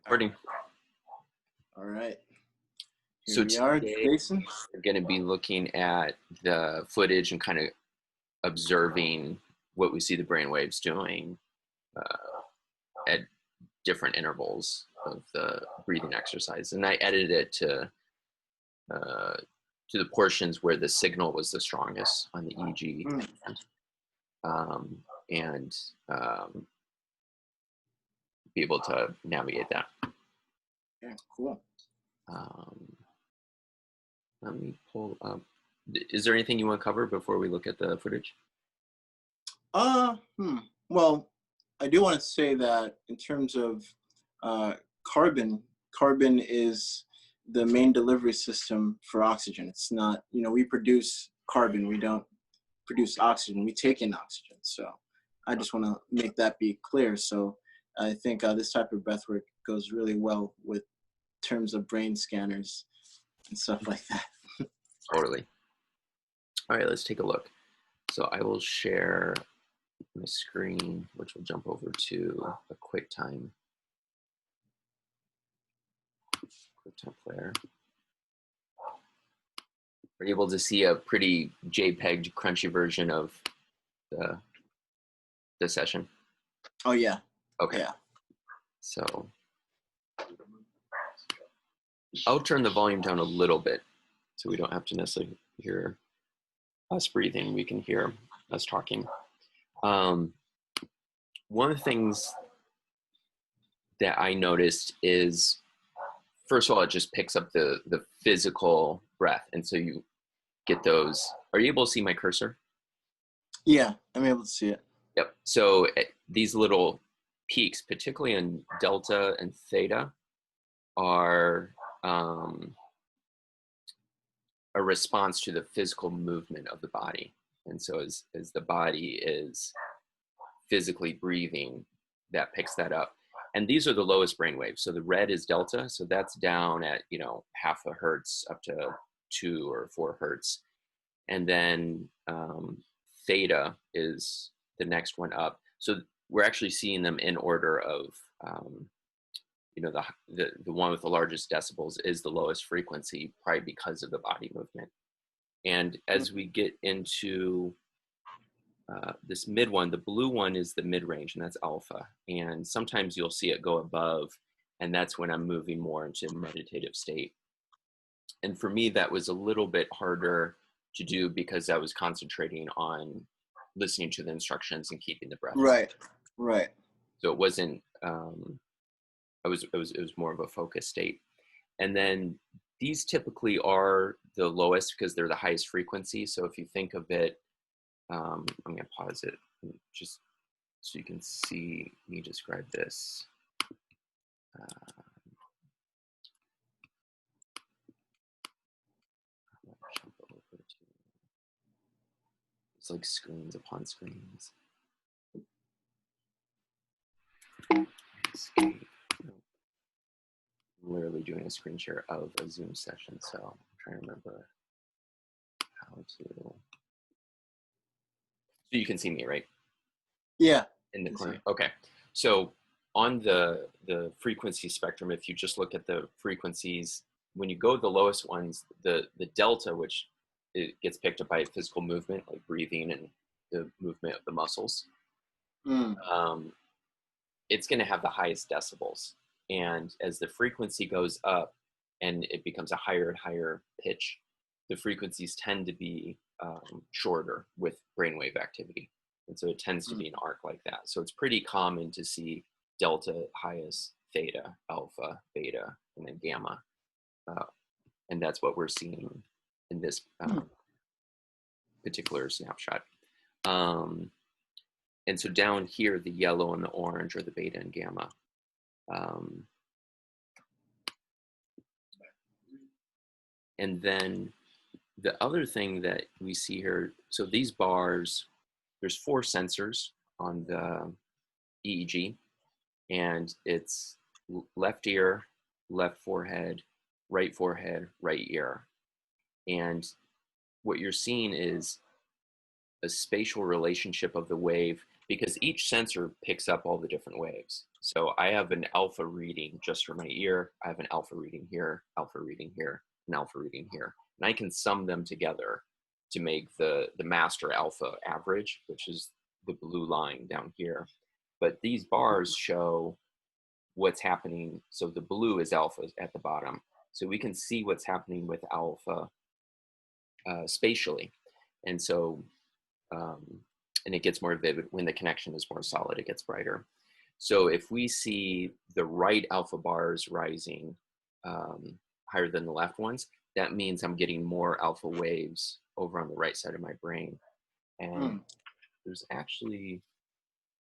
Recording. All right. Here So we are, today Jason. we're going to be looking at the footage and kind of observing what we see the brainwaves doing at different intervals of the breathing exercise. And I edited it to the portions where the signal was the strongest on the EEG and be able to navigate that. Yeah, cool. Let me pull up. Is there anything you want to cover before we look at the footage? Well, I do want to say that in terms of carbon is the main delivery system for oxygen. It's not, we produce carbon, we don't produce oxygen, we take in oxygen. So I just want to make that be clear. So I think this type of breathwork goes really well with terms of brain scanners and stuff like that. Totally. All right, let's take a look. So I will share my screen, which will jump over to a QuickTime player. We're able to see a pretty JPEG crunchy version of the session. Oh yeah. Okay. Yeah. So I'll turn the volume down a little bit so we don't have to necessarily hear us breathing. We can hear us talking. One of the things that I noticed is, first of all, it just picks up the physical breath. And so you get those. Are you able to see my cursor? Yeah, I'm able to see it. Yep. So these little peaks, particularly in delta and theta, are a response to the physical movement of the body. And so as the body is physically breathing, that picks that up. And these are the lowest brain waves. So the red is delta. So that's down at, half a hertz up to 2 or 4 hertz. And then theta is the next one up. So we're actually seeing them in order of, the one with the largest decibels is the lowest frequency, probably because of the body movement. And as we get into this mid one, the blue one is the mid range, and that's alpha. And sometimes you'll see it go above, and that's when I'm moving more into meditative state. And for me, that was a little bit harder to do because I was concentrating on listening to the instructions and keeping the breath. Right. So it wasn't, it was more of a focus state. And then these typically are the lowest because they're the highest frequency. So if you think of it, I'm going to pause it just so you can see me describe this. It's like screens upon screens. Escape. I'm literally doing a screen share of a Zoom session, so I'm trying to remember how to. So you can see me, right? Yeah. In the corner. Okay. So on the frequency spectrum, if you just look at the frequencies, when you go the lowest ones, the delta, which it gets picked up by physical movement, like breathing and the movement of the muscles, it's going to have the highest decibels. And as the frequency goes up and it becomes a higher and higher pitch, the frequencies tend to be shorter with brainwave activity. And so it tends to be an arc like that. So it's pretty common to see delta highest, theta, alpha, beta, and then gamma. And that's what we're seeing in this particular snapshot. And so down here, the yellow and the orange are the beta and gamma. And then the other thing that we see here, so these bars, there's 4 sensors on the EEG, and it's left ear, left forehead, right ear. And what you're seeing is a spatial relationship of the wave because each sensor picks up all the different waves. So I have an alpha reading just for my ear. I have an alpha reading here, alpha reading here, an alpha reading here. And I can sum them together to make the master alpha average, which is the blue line down here. But these bars show what's happening. So the blue is alpha at the bottom. So we can see what's happening with alpha spatially. And so, and it gets more vivid when the connection is more solid, it gets brighter. So if we see the right alpha bars rising higher than the left ones, that means I'm getting more alpha waves over on the right side of my brain. And there's actually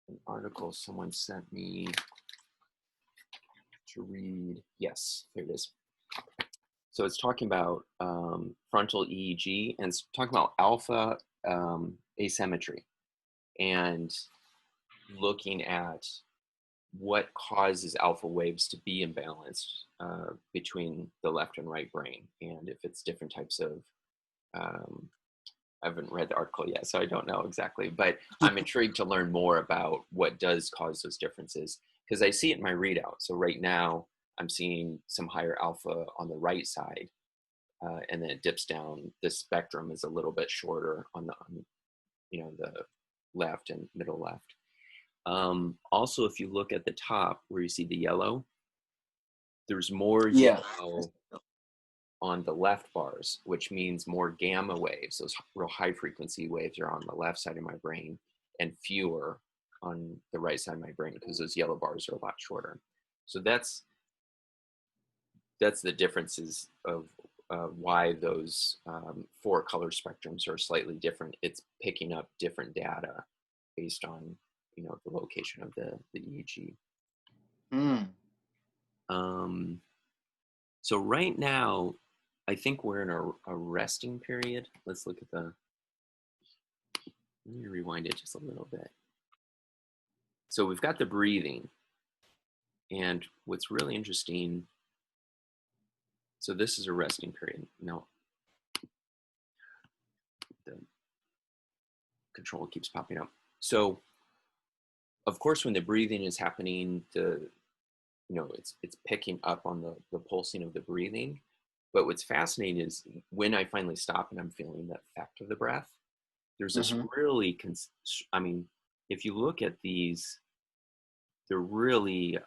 an article someone sent me to read. Yes, here it is. So it's talking about frontal EEG, and it's talking about alpha asymmetry and looking at what causes alpha waves to be imbalanced between the left and right brain, and if it's different types of I haven't read the article yet, so I don't know exactly, but I'm intrigued to learn more about what does cause those differences, because I see it in my readout. So right now I'm seeing some higher alpha on the right side, and then it dips down. The spectrum is a little bit shorter on the the left and middle left. Also, if you look at the top where you see the yellow, there's more yellow on the left bars, which means more gamma waves. Those real high frequency waves are on the left side of my brain and fewer on the right side of my brain because those yellow bars are a lot shorter. So that's the differences of why those 4 color spectrums are slightly different. It's picking up different data based on the location of the EEG. So right now, I think we're in a resting period. Let's look at let me rewind it just a little bit. So we've got the breathing, and what's really interesting, so this is a resting period. Now, the control keeps popping up. So, of course, when the breathing is happening, it's picking up on the pulsing of the breathing. But what's fascinating is when I finally stop and I'm feeling the effect of the breath, there's this really, if you look at these, they're really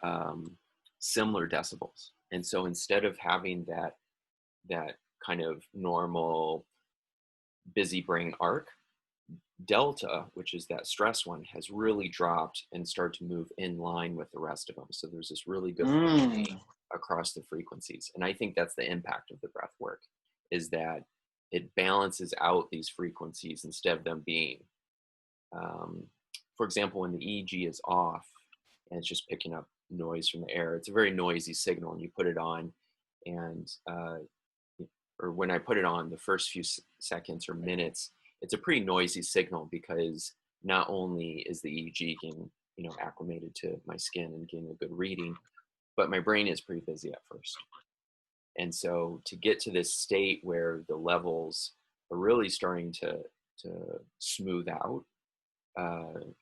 similar decibels. And so instead of having that kind of normal busy brain arc, delta, which is that stress one, has really dropped and started to move in line with the rest of them. So there's this really good harmony across the frequencies. And I think that's the impact of the breath work, is that it balances out these frequencies instead of them being, for example, when the EEG is off and it's just picking up noise from the air, it's a very noisy signal, and you put it on, and or when I put it on the first few seconds or minutes, it's a pretty noisy signal because not only is the EEG getting acclimated to my skin and getting a good reading, but my brain is pretty busy at first. And so to get to this state where the levels are really starting to smooth out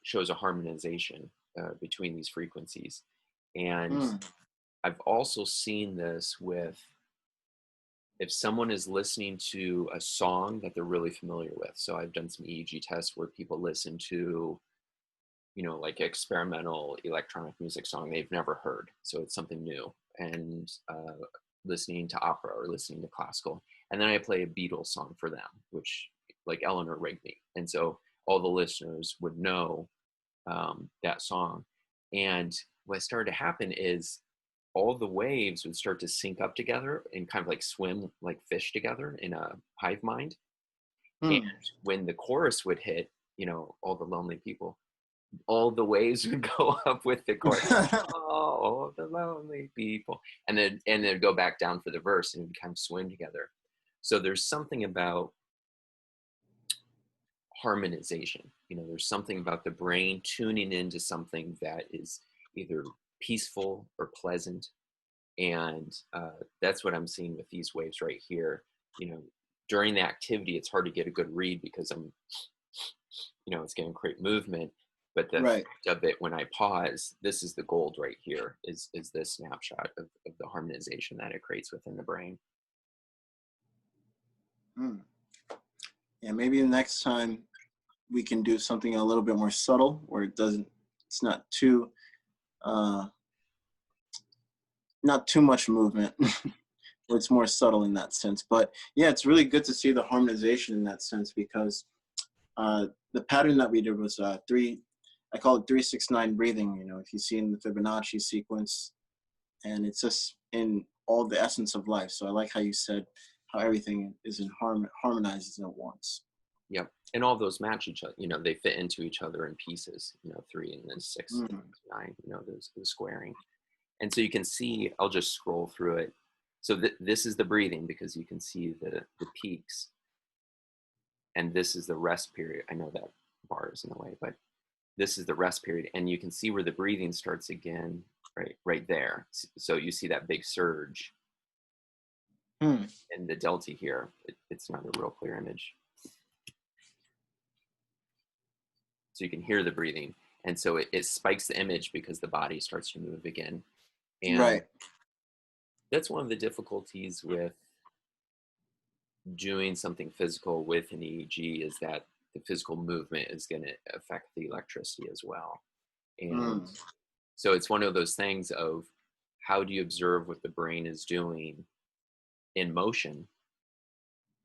shows a harmonization between these frequencies. And I've also seen this with, if someone is listening to a song that they're really familiar with. So I've done some EEG tests where people listen to, like experimental electronic music song they've never heard. So it's something new, and listening to opera or listening to classical. And then I play a Beatles song for them, which like Eleanor Rigby. And so all the listeners would know that song. And what started to happen is all the waves would start to sync up together and kind of like swim like fish together in a hive mind. And when the chorus would hit, all the lonely people, all the waves would go up with the chorus. Oh, the lonely people. And then go back down for the verse, and it would kind of swim together. So there's something about harmonization. There's something about the brain tuning into something that is either peaceful or pleasant. And that's what I'm seeing with these waves right here. During the activity, it's hard to get a good read because it's going to create movement. But the Right. fact of it, when I pause, this is the gold right here, is this snapshot of the harmonization that it creates within the brain. Mm. Yeah, maybe the next time we can do something a little bit more subtle, where it's uh, not too much movement, where it's more subtle in that sense. But yeah, it's really good to see the harmonization in that sense, because the pattern that we did was I call it 369 breathing. You know, if you see in the Fibonacci sequence, and it's just in all the essence of life. So I like how you said how everything is harmonizes at once. Yep. And all those match each other, they fit into each other in pieces, 3 and then 6, Mm. 9, the squaring. And so you can see, I'll just scroll through it. So this is the breathing, because you can see the peaks. And this is the rest period. I know that bar is in the way, but this is the rest period. And you can see where the breathing starts again, right there. So you see that big surge Mm. in the delta here. It's not a real clear image. So you can hear the breathing. And so it spikes the image because the body starts to move again. And Right. that's one of the difficulties with doing something physical with an EEG, is that the physical movement is going to affect the electricity as well. And so it's one of those things of, how do you observe what the brain is doing in motion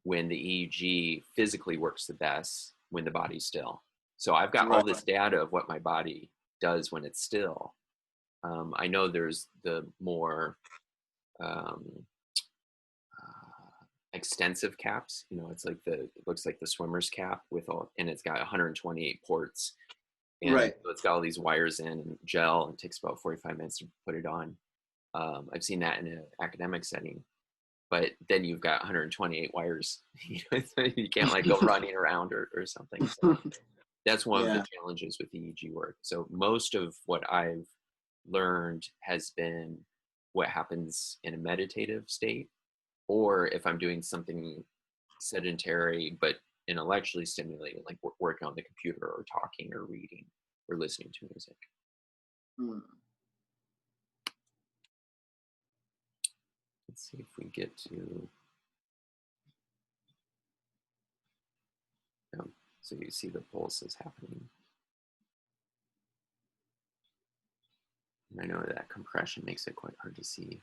when the EEG physically works the best when the body's still? So I've got all Right. this data of what my body does when it's still. I know there's the more um, extensive caps. It's like it looks like the swimmer's cap and it's got 128 ports, and Right. it's got all these wires in and gel, and it takes about 45 minutes to put it on. I've seen that in an academic setting, but then you've got 128 wires. You can't like go running around or something. So that's one of Yeah. the challenges with EEG work. So most of what I've learned has been what happens in a meditative state, or if I'm doing something sedentary but intellectually stimulating, like working on the computer or talking or reading or listening to music. Mm. Let's see if we get to, so you see the pulses happening. And I know that compression makes it quite hard to see.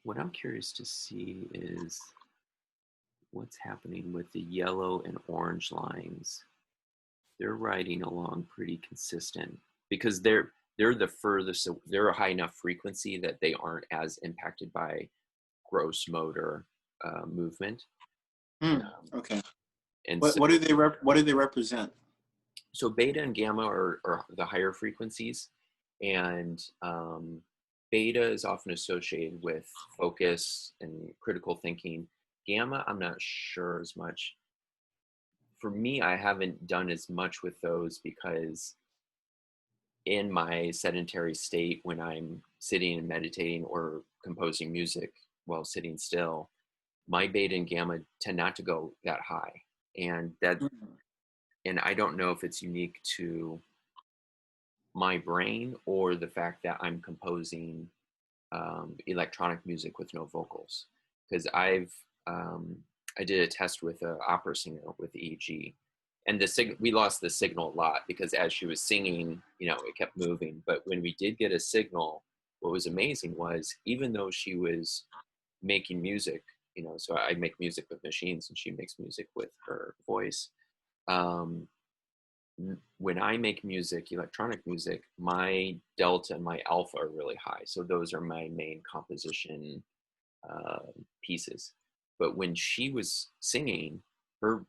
What I'm curious to see is what's happening with the yellow and orange lines. They're riding along pretty consistent, because they're the furthest, they're a high enough frequency that they aren't as impacted by gross motor movement. Okay. And What do they represent? so beta and gamma are the higher frequencies, and beta is often associated with focus and critical thinking. Gamma, I'm not sure as much. For me, I haven't done as much with those, because in my sedentary state, when I'm sitting and meditating or composing music while sitting still, my beta and gamma tend not to go that high. And I don't know if it's unique to my brain or the fact that I'm composing electronic music with no vocals. Because I did a test with an opera singer with EEG, and we lost the signal a lot, because as she was singing, it kept moving. But when we did get a signal, what was amazing was, even though she was making music, so I make music with machines and she makes music with her voice. When I make music, electronic music, my delta and my alpha are really high. So those are my main composition pieces. But when she was singing, her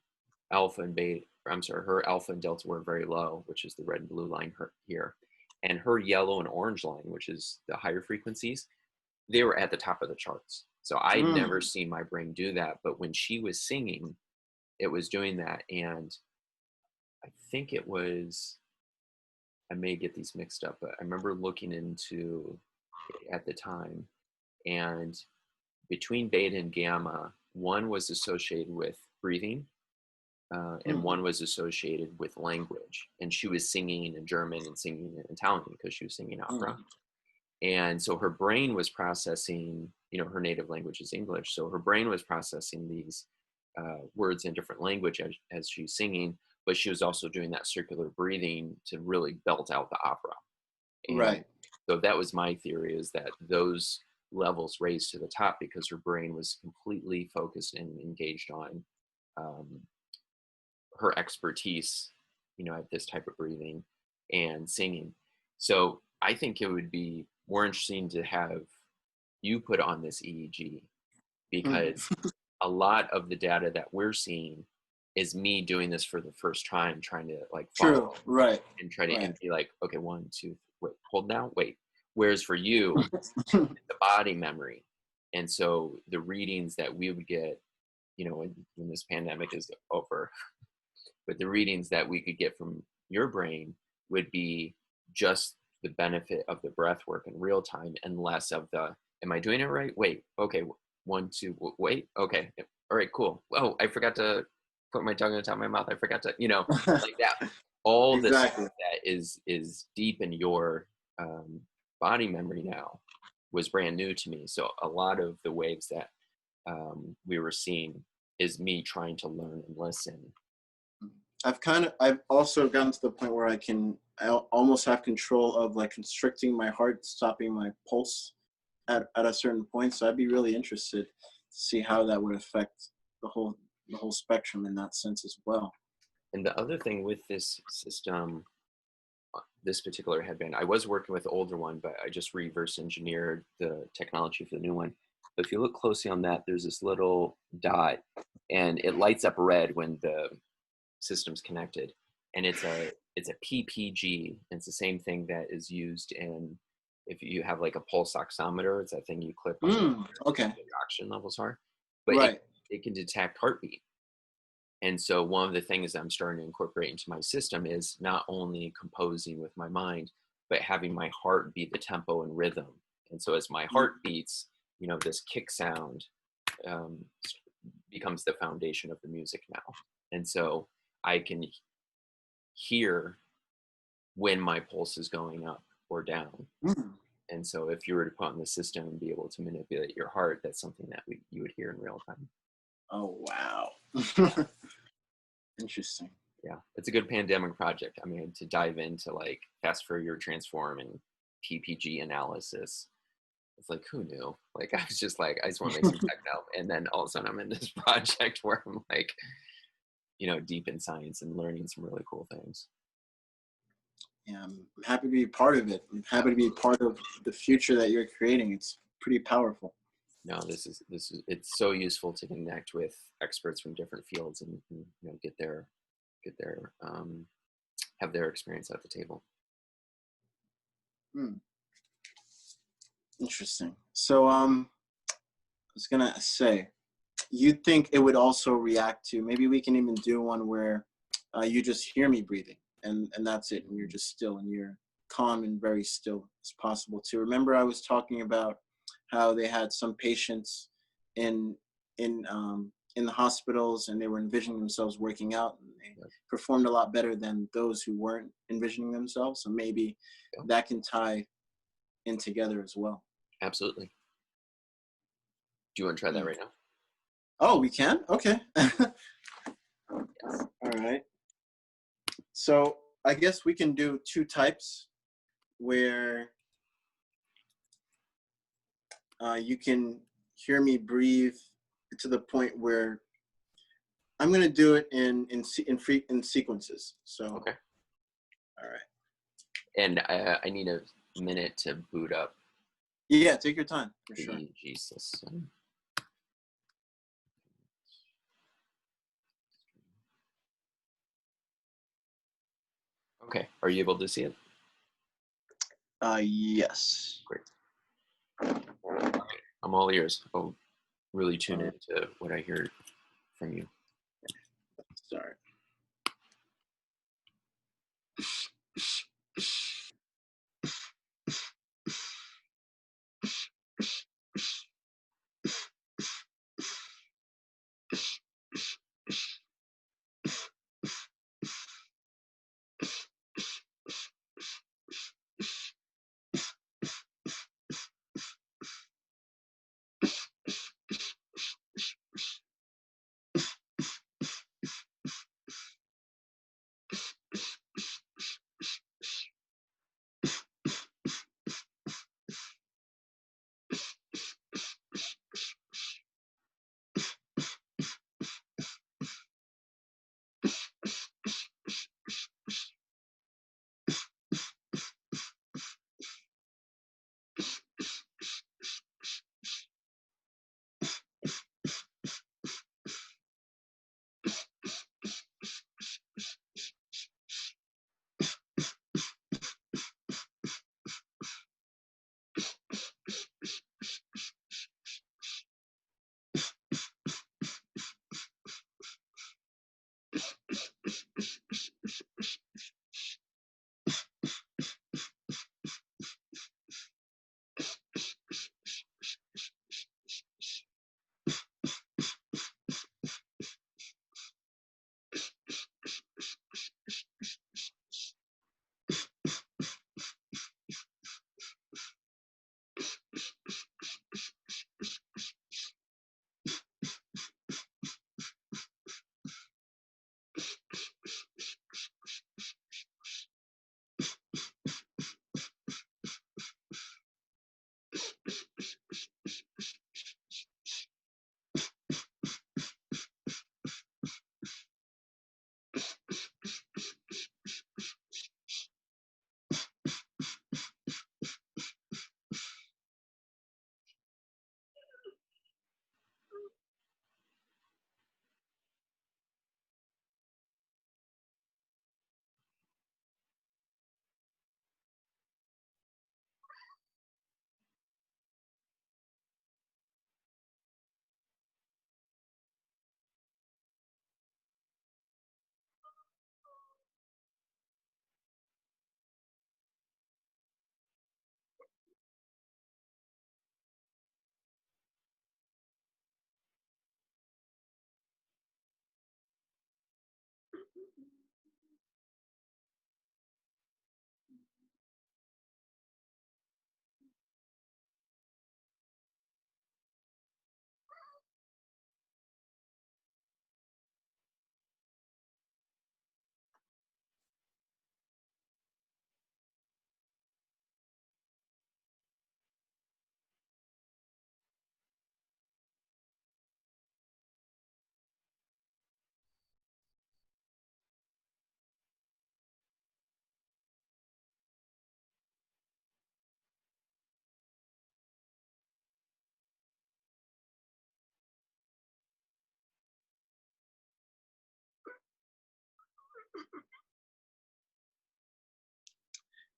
alpha and beta, her alpha and delta were very low, which is the red and blue line here. And her yellow and orange line, which is the higher frequencies, they were at the top of the charts. So I'd never seen my brain do that. But when she was singing, it was doing that. And I think it was, I may get these mixed up, but I remember looking into it at the time, and between beta and gamma, one was associated with breathing, and one was associated with language. And she was singing in German and singing in Italian because she was singing opera. And so her brain was processing, her native language is English. So her brain was processing these words in different language as she's singing, but she was also doing that circular breathing to really belt out the opera. And Right. so that was my theory, is that those levels raised to the top because her brain was completely focused and engaged on her expertise, at this type of breathing and singing. So I think it would be more interesting to have you put on this EEG, because a lot of the data that we're seeing is me doing this for the first time, trying to like follow. True. Right. And try to Right. and be like, okay, 1, 2, wait, hold now, wait. Whereas for you, the body memory. And so the readings that we would get, when this pandemic is over, but the readings that we could get from your brain would be just the benefit of the breath work in real time, and less of the, am I doing it right? Wait, okay, 1, 2, wait, okay, all right, cool. Oh, I forgot to put my tongue on the top of my mouth. I forgot to, like that. All Exactly. this that is deep in your body memory now was brand new to me. So a lot of the waves that we were seeing is me trying to learn and listen. I've also gotten to the point where I almost have control of like constricting my heart, stopping my pulse at a certain point. So I'd be really interested to see how that would affect the whole spectrum in that sense as well. And the other thing with this system, this particular headband, I was working with the older one, but I just reverse engineered the technology for the new one. But if you look closely on that, there's this little dot, and it lights up red when the system's connected. And it's a PPG. It's the same thing that is used in, if you have like a pulse oximeter, it's that thing you clip on Okay. what your oxygen levels are. But Right. it can detect heartbeat. And so one of the things I'm starting to incorporate into my system is not only composing with my mind, but having my heart be the tempo and rhythm. And so as my heart beats, this kick sound becomes the foundation of the music now. And so I can hear when my pulse is going up or down. And so if you were to put on the system and be able to manipulate your heart, that's something that you would hear in real time. Oh, wow. Interesting. Yeah, it's a good pandemic project. I mean, to dive into like fast Fourier transform and PPG analysis. It's like, who knew? Like, I was just like, I just want to make some techno. And then all of a sudden I'm in this project where I'm like, deep in science and learning some really cool things. Yeah, I'm happy to be part of it. I'm happy to be part of the future that you're creating. It's pretty powerful. No, this is it's so useful to connect with experts from different fields and get their have their experience at the table. Interesting. So I was gonna say, you'd think it would also react to, maybe we can even do one where you just hear me breathing and that's it, and you're just still and you're calm and very still as possible too. Remember I was talking about how they had some patients in the hospitals, and they were envisioning themselves working out, and they performed a lot better than those who weren't envisioning themselves. So maybe that can tie in together as well. Absolutely. Do you want to try that right now? Oh, we can? Okay. All right. So I guess we can do two types where you can hear me breathe to the point where I'm going to do it in sequences. So, okay. All right. And I need a minute to boot up. Yeah, take your time, for sure. Jesus. Okay, are you able to see it? Yes. Great. Okay. I'm all ears. I'll really tune into what I hear from you. Sorry.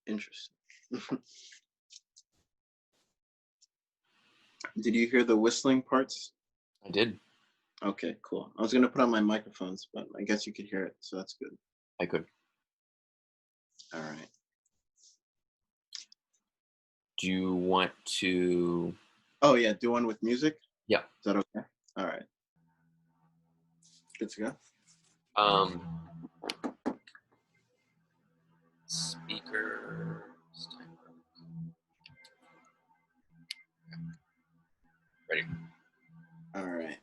Interesting. Did you hear the whistling parts? I did. Okay, cool. I was gonna put on my microphones, but I guess you could hear it, so that's good. I could. All right. Do you want to? Oh yeah, do one with music. Yeah. Is that okay? All right. Good to go. Speakers. Ready. All right.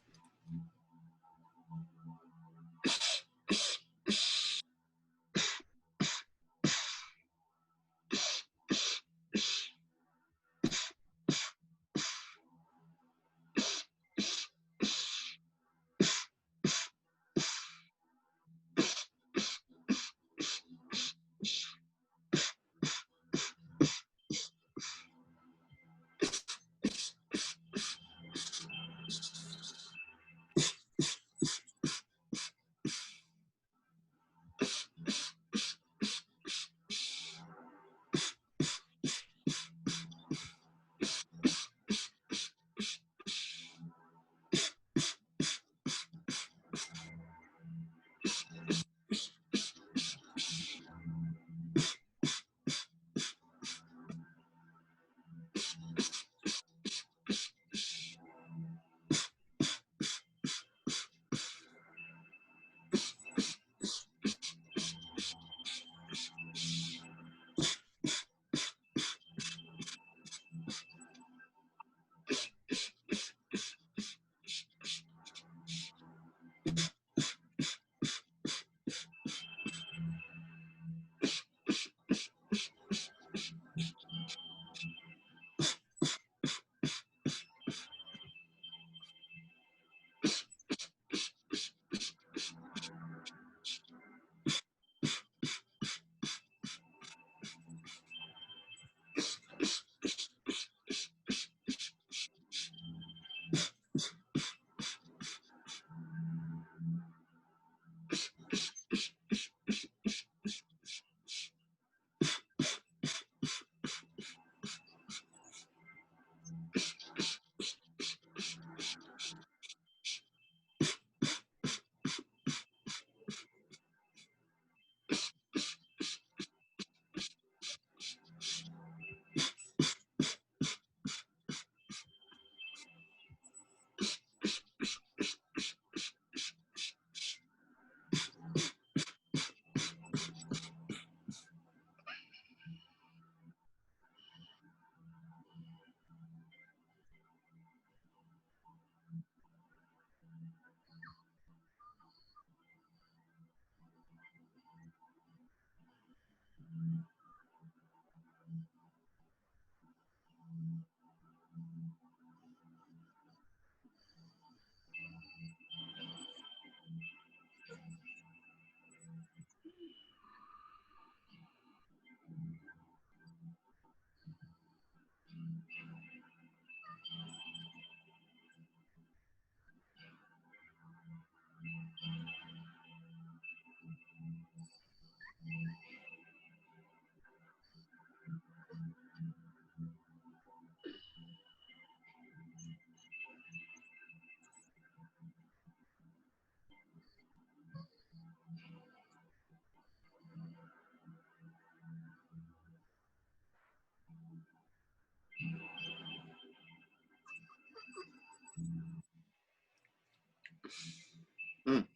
Mm.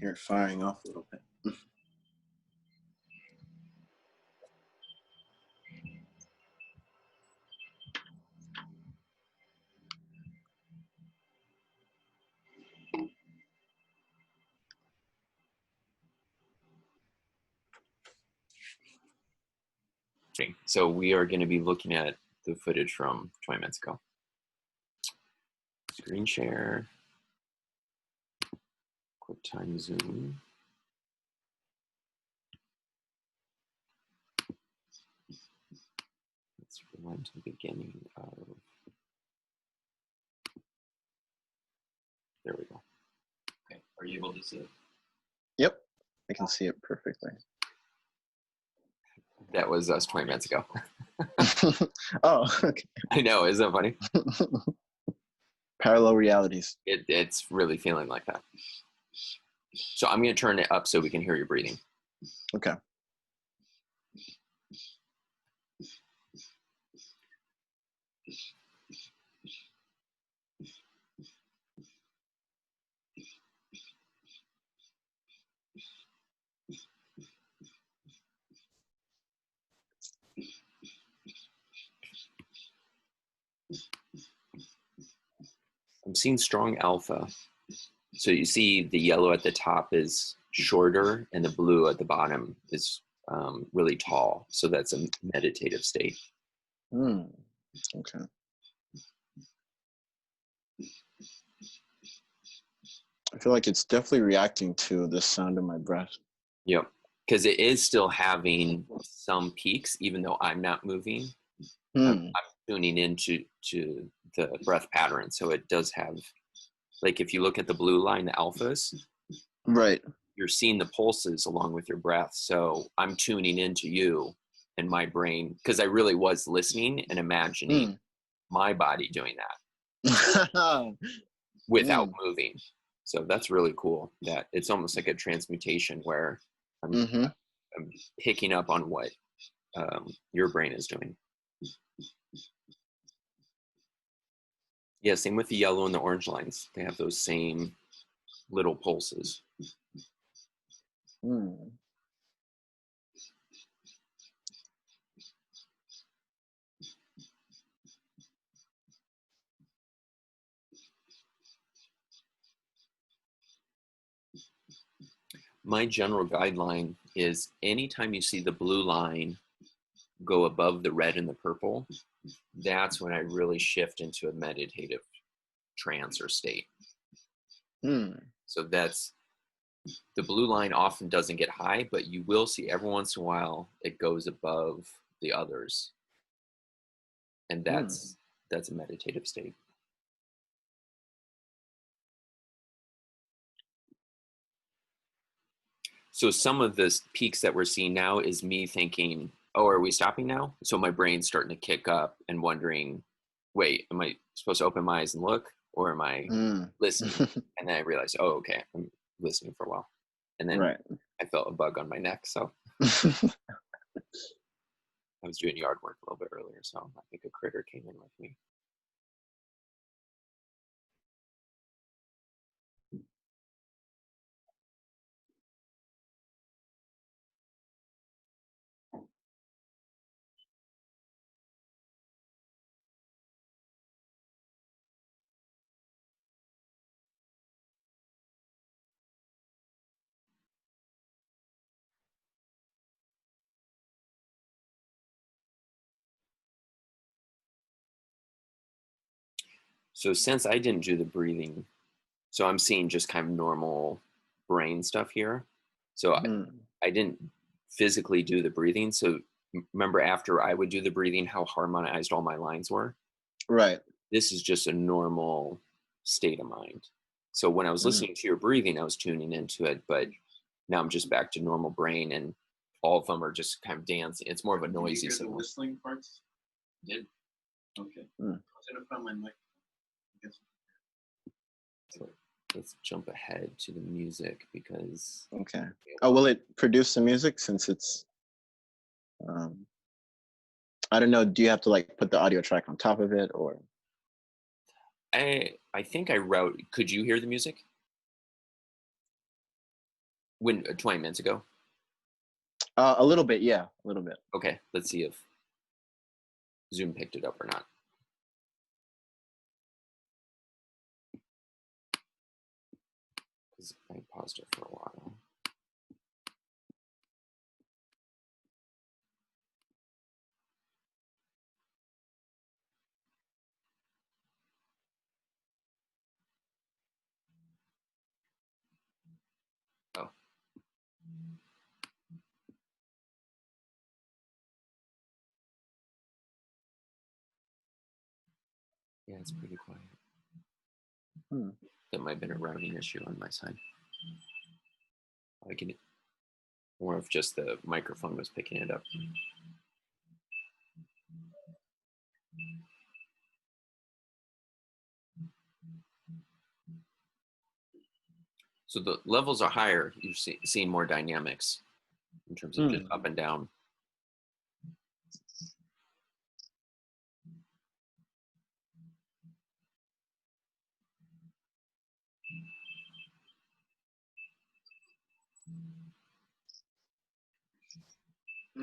Hear it firing off a little bit. So we are going to be looking at the footage from 20 minutes ago. Screen share. Quick time zoom. Let's rewind to the beginning of. There we go. Are you able to see it? Yep, I can see it perfectly. That was us 20 minutes ago. Oh, okay. I know, isn't that funny? Parallel realities. It's really feeling like that. So I'm going to turn it up so we can hear your breathing. Okay. I'm seeing strong alpha. So you see the yellow at the top is shorter and the blue at the bottom is really tall. So that's a meditative state. Okay. I feel like it's definitely reacting to the sound of my breath. Yep. Because it is still having some peaks, even though I'm not moving. I'm tuning into the breath pattern. So it does have, like if you look at the blue line, the alphas, Right. you're seeing the pulses along with your breath. So I'm tuning into you and my brain, because I really was listening and imagining my body doing that without moving. So that's really cool. That it's almost like a transmutation where I'm picking up on what your brain is doing. Yeah, same with the yellow and the orange lines. They have those same little pulses. My general guideline is anytime you see the blue line go above the red and the purple, that's when I really shift into a meditative trance or state. So that's, the blue line often doesn't get high, but you will see every once in a while it goes above the others. And that's a meditative state. So some of the peaks that we're seeing now is me thinking, oh, are we stopping now? So my brain's starting to kick up and wondering, wait, am I supposed to open my eyes and look? Or am I listening? And then I realized, oh, okay, I'm listening for a while. And then I felt a bug on my neck. So I was doing yard work a little bit earlier. So I think a critter came in with me. So since I didn't do the breathing, so I'm seeing just kind of normal brain stuff here. So I didn't physically do the breathing. So remember after I would do the breathing, how harmonized all my lines were? Right. This is just a normal state of mind. So when I was listening to your breathing, I was tuning into it, but now I'm just back to normal brain and all of them are just kind of dancing. It's more of a noisy Did you hear signal. the whistling parts? Did. Okay. I was gonna find my mic. So let's jump ahead to the music because. Okay. Oh, will it produce the music since it's? I don't know. Do you have to like put the audio track on top of it or? I think I wrote. Could you hear the music? When 20 minutes ago? A little bit, yeah, a little bit. Okay, let's see if Zoom picked it up or not. Because I paused it for a while. Oh. Yeah, it's pretty quiet. That might have been a routing issue on my side. I can, or if just the microphone was picking it up. So the levels are higher. You're seeing more dynamics in terms of just up and down. I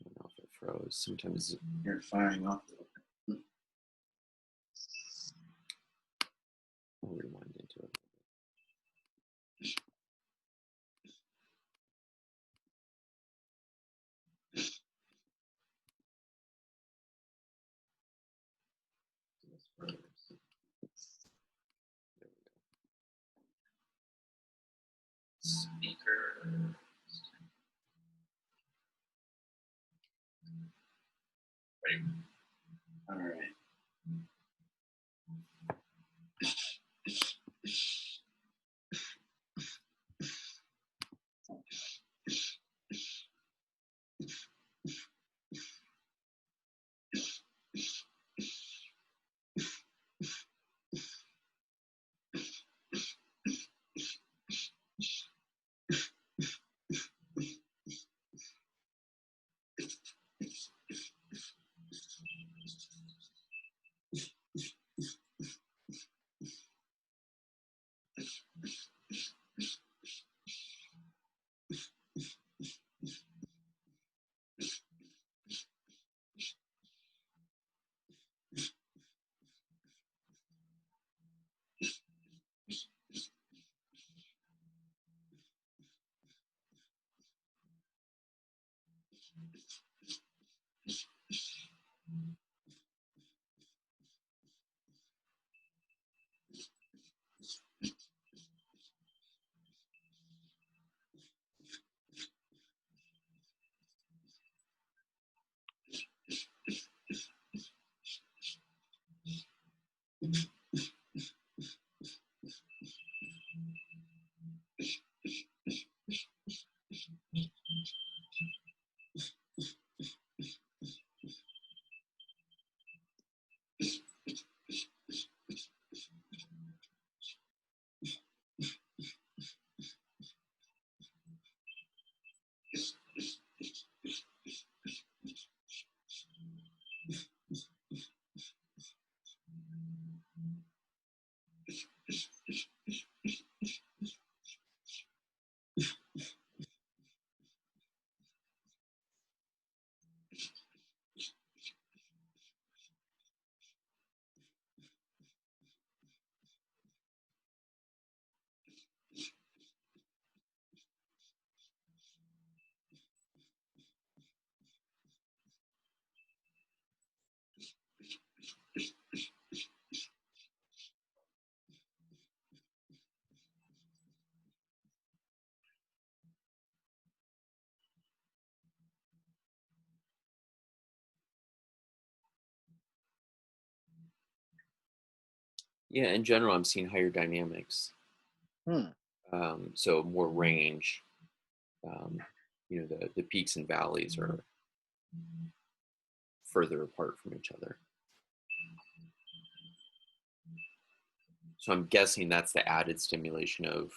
don't know if it froze. Sometimes You're firing off. I'll rewind into it. There we go. Speaker. Ready? All right. Yeah, in general, I'm seeing higher dynamics. So more range. You know, the peaks and valleys are further apart from each other. So I'm guessing that's the added stimulation of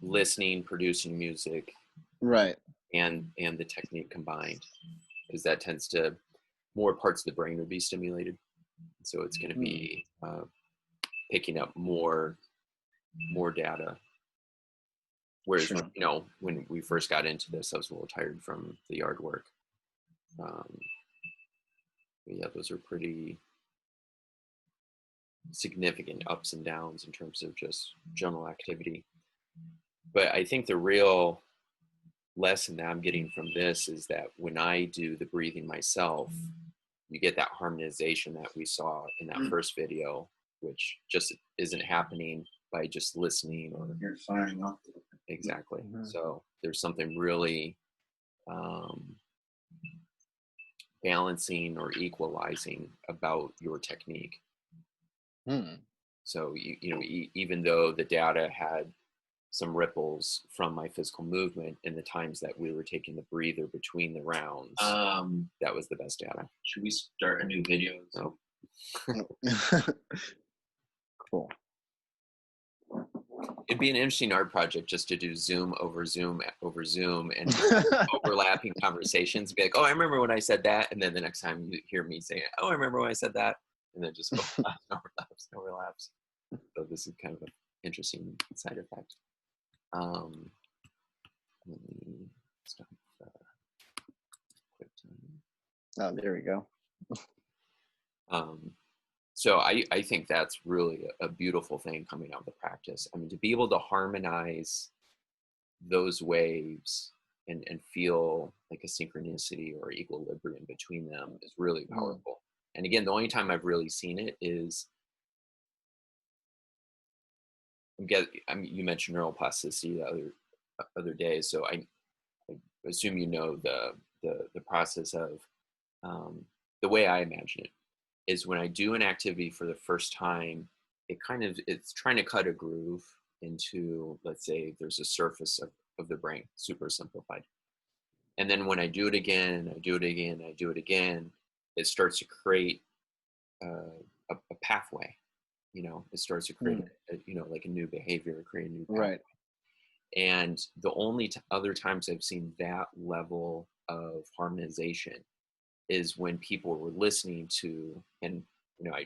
listening, producing music, Right. and the technique combined, because that tends to, more parts of the brain would be stimulated. So it's going to be picking up more data. Whereas, Sure. you know, when we first got into this, I was a little tired from the yard work. Yeah, those are pretty significant ups and downs in terms of just general activity. But I think the real lesson that I'm getting from this is that when I do the breathing myself, you get that harmonization that we saw in that first video, which just isn't happening by just listening or You're firing off. exactly. So there's something really balancing or equalizing about your technique. So, even though the data had some ripples from my physical movement in the times that we were taking the breather between the rounds, that was the best data. Should we start a new video? So, Cool. it'd be an interesting art project just to do Zoom over Zoom over Zoom and overlapping conversations. Be like, oh, I remember when I said that. And then the next time you hear me say, oh, I remember when I said that. And then just overlaps. So this is kind of an interesting side effect. Let me stop quick time. Oh, there we go. So I think that's really a beautiful thing coming out of the practice. I mean, to be able to harmonize those waves and feel like a synchronicity or equilibrium between them is really powerful. And again, the only time I've really seen it is, you mentioned neuroplasticity the other day, so I assume you know the process of the way I imagine it is when I do an activity for the first time, it's trying to cut a groove into, let's say there's a surface of the brain, super simplified. And then when I do it again, I do it again, I do it again, it starts to create a pathway. It starts to create like a new behavior, create a new pathway. Right. And the only other times I've seen that level of harmonization is when people were listening to, and I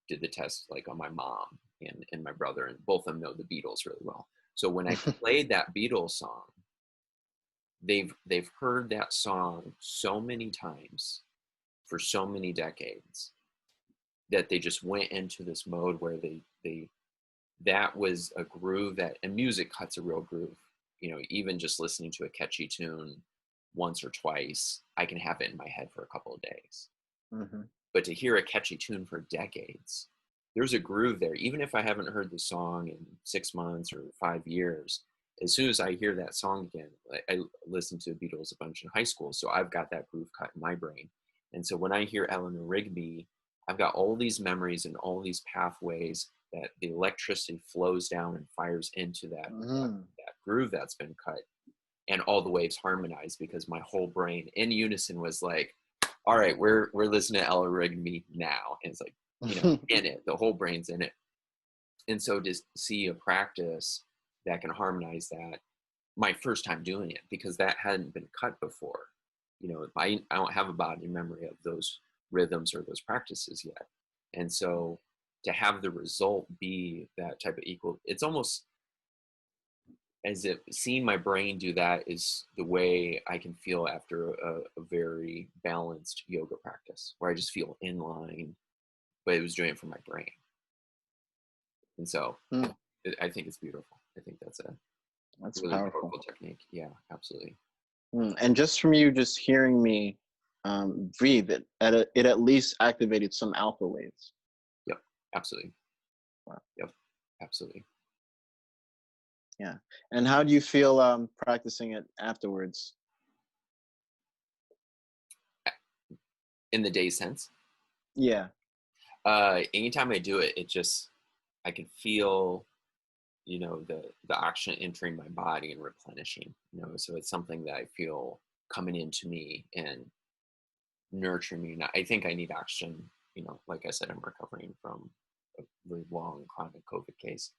did the test like on my mom and my brother, and both of them know the Beatles really well. So when I played that Beatles song, they've heard that song so many times for so many decades that they just went into this mode where that was a groove and music cuts a real groove. Even just listening to a catchy tune once or twice, I can have it in my head for a couple of days. Mm-hmm. But to hear a catchy tune for decades, there's a groove there. Even if I haven't heard the song in 6 months or 5 years, as soon as I hear that song again, I listened to the Beatles a bunch in high school, so I've got that groove cut in my brain. And so when I hear Eleanor Rigby, I've got all these memories and all these pathways that the electricity flows down and fires into that groove that's been cut. And all the waves harmonize because my whole brain in unison was like, all right, we're listening to Ella Rigby now. And it's like, in it, the whole brain's in it. And so to see a practice that can harmonize that, my first time doing it, because that hadn't been cut before. I don't have a body memory of those rhythms or those practices yet. And so to have the result be that type of it's almost as if seeing my brain do that is the way I can feel after a very balanced yoga practice, where I just feel in line, but it was doing it for my brain. And so I think it's beautiful. I think that's really powerful technique. Yeah, absolutely. And just from you just hearing me breathe, it at least activated some alpha waves. Yep, absolutely. Wow. Yep, absolutely. Yeah. And how do you feel practicing it afterwards? In the day sense? Yeah. Anytime I do it, I can feel, the oxygen entering my body and replenishing, so it's something that I feel coming into me and nurturing me. Now, I think I need oxygen, like I said, I'm recovering from a really long chronic COVID case.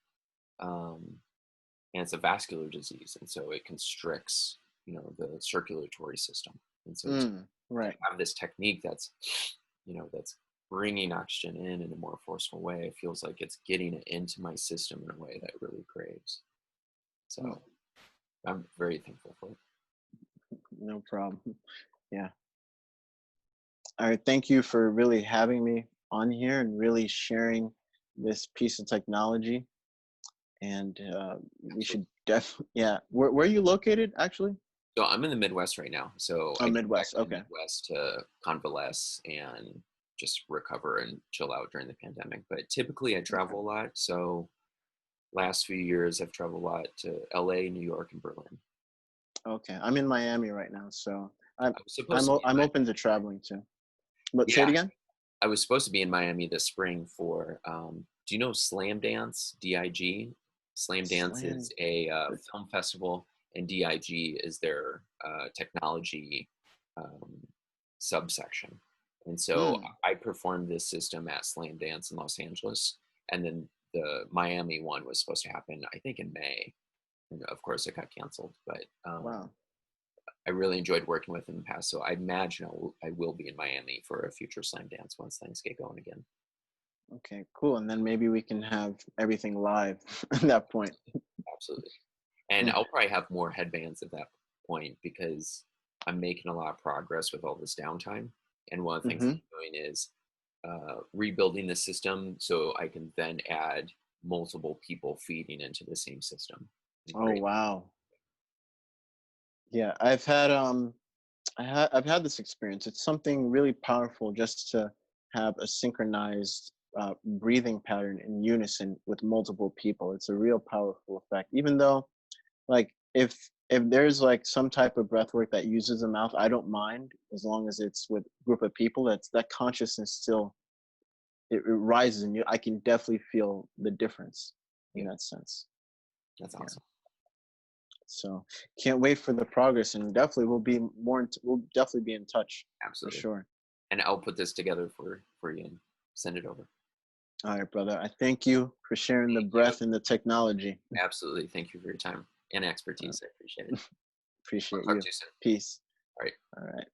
And it's a vascular disease, and so it constricts, the circulatory system. And so to have this technique that's bringing oxygen in a more forceful way, it feels like it's getting it into my system in a way that it really craves. So I'm very thankful for it. No problem. Yeah. All right. Thank you for really having me on here and really sharing this piece of technology. And we should definitely, Where are you located, actually? So I'm in the Midwest right now. So I Midwest, okay. Midwest to convalesce and just recover and chill out during the pandemic. But typically I travel a lot. So last few years I've traveled a lot to LA, New York, and Berlin. Okay, I'm in Miami right now, so I'm open to traveling too. But say it again. I was supposed to be in Miami this spring for Do you know Slam Dance, DIG? Slam Dance Slam. is a film festival, and DIG is their technology um, subsection. And so I performed this system at Slam Dance in Los Angeles, and then the Miami one was supposed to happen, I think, in May. And of course, it got canceled. But Wow. I really enjoyed working with them in the past, so I imagine I will be in Miami for a future Slam Dance once things get going again. Okay, cool. And then maybe we can have everything live at that point. Absolutely. And I'll probably have more headbands at that point because I'm making a lot of progress with all this downtime. And one of the things I'm doing is rebuilding the system so I can then add multiple people feeding into the same system. Oh, wow. Yeah, I've had I've had this experience. It's something really powerful just to have a synchronized breathing pattern in unison with multiple people. It's a real powerful effect. Even though, like, if there's like some type of breath work that uses the mouth, I don't mind as long as it's with a group of people. That consciousness still it rises in you. I can definitely feel the difference in that sense. That's awesome. So can't wait for the progress, and definitely we'll definitely be in touch. Absolutely. For sure. And I'll put this together for you and send it over. All right, brother. I thank you for sharing the breath and the technology. Absolutely. Thank you for your time and expertise. I appreciate it. Appreciate I'll you. talk to you soon. Peace. All right. All right.